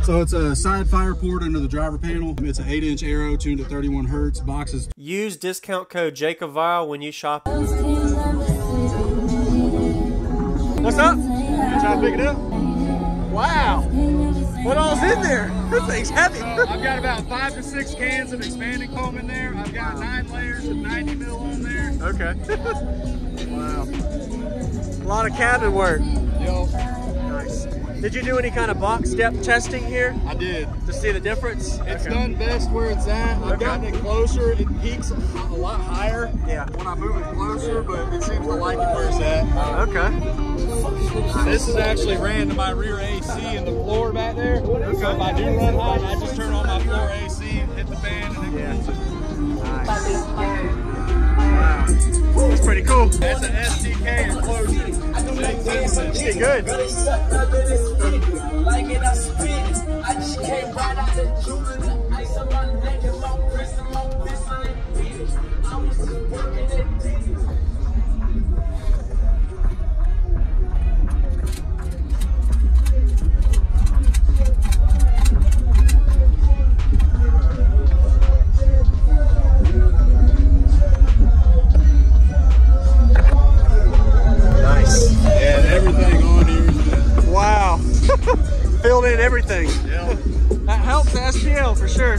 So it's a side fire port under the driver panel. It's an 8-inch Aero tuned at 31 Hertz. Boxes. Use discount code JacobViral when you shop. What's up? You trying to pick it up? Wow. What all's in there? This thing's heavy. I've got about 5 to 6 cans of expanding foam in there. I've got 9 layers of 90 mil on there. Okay. Wow. A lot of cabin work. Yo. Nice. Did you do any kind of box depth testing here? I did. To see the difference? It's done best where it's at. I've gotten it closer. It peaks a lot higher when I move it closer, but it seems to like it where it's at. Okay. This is actually ran to my rear AC in the floor back there. Okay. So if I do run hot, I just turn on my floor AC, hit the fan, and it cools it. Nice. Wow. That's pretty cool. That's an STK enclosure. Pretty good. Filled in everything. Yeah. That helps the SPL for sure.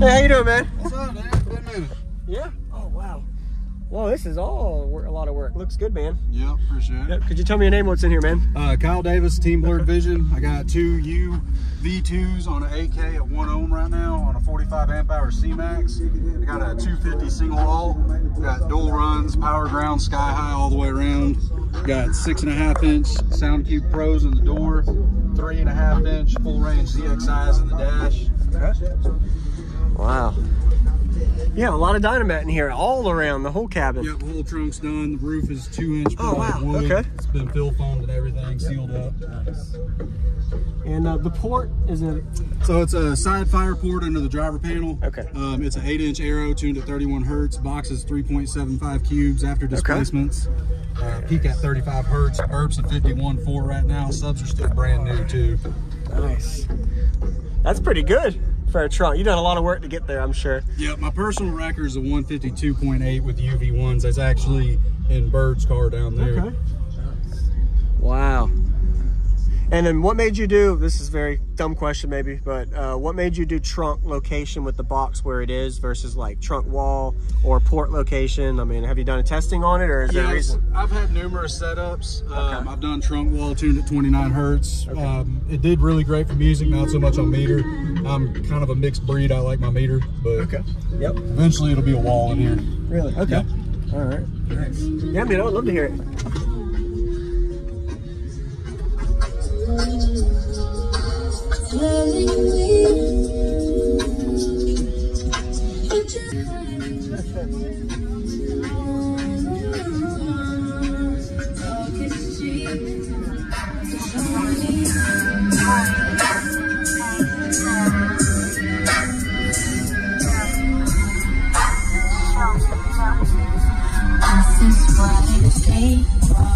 Hey, how you doing, man? What's up, man? Been a minute. Yeah. Oh, wow. Well, this is all a lot of work. Looks good, man. Yeah, appreciate it. Yep. Could you tell me your name? What's in here, man? Kyle Davis, Team Blurred Vision. I got 2 UV2s on an 8K at 1 ohm right now on a 45 amp hour C-Max. I got a 250 single alt. Got dual runs, power ground, sky high all the way around. Got 6.5 inch SoundCube Pros in the door, 3.5 inch full range ZXIs in the dash. Okay. Wow. Yeah, a lot of dynamite in here, all around the whole cabin. Yep, the whole trunk's done. The roof is 2-inch. Oh, wow. Wood. Okay. It's been fill foamed and everything, sealed up. Nice. And the port is a... So it's a side fire port under the driver panel. Okay. It's an 8-inch Aero tuned at 31 Hertz. Box is 3.75 cubes after displacements. Okay. Peak at 35 Hertz. Burps at 51.4 right now. Subs are still brand new too. Nice. That's pretty good for a trunk. You've done a lot of work to get there, I'm sure. Yeah, my personal record is a 152.8 with UV1s. That's actually in Bird's car down there. Okay. Wow. And then what made you do, this is a very dumb question maybe, but what made you do trunk location with the box where it is versus like trunk wall or port location? I mean, have you done a testing on it, or is there a reason? I've had numerous setups. I've done trunk wall tuned at 29 Hertz. Okay. It did really great for music, not so much on meter. I'm kind of a mixed breed. I like my meter, but Yep. Eventually it'll be a wall in here. Really? Okay. Yep. All right. Nice. Yeah, I mean, I would love to hear it. This is what it takes.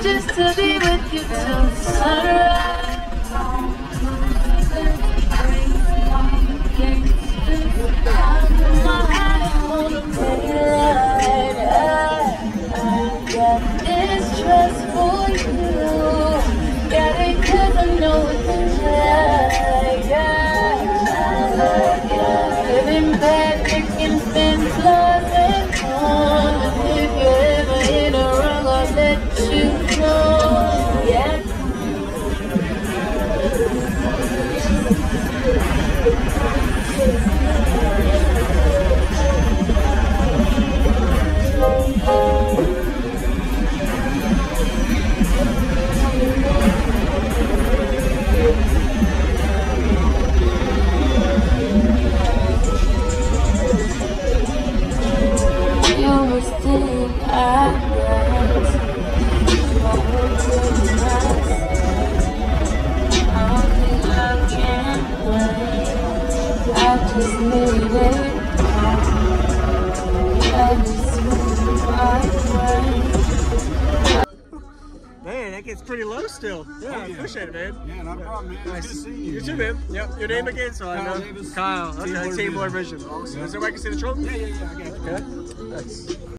just to be with you till the sunrise. It's just for you. Got it 'cause I know it's right. Living bad, picking fins, lost and gone. If you're ever in a wrong, I'll let you know. Yeah. Man, that gets pretty low still. Yeah, I appreciate it, man. Yeah, no problem, man. Nice to see you. You too, man. Yep. Your name again, so I know. Kyle. Okay. Team Blur Vision. Awesome. Is everybody can see the trunk? Yeah, I got you. Okay. Nice.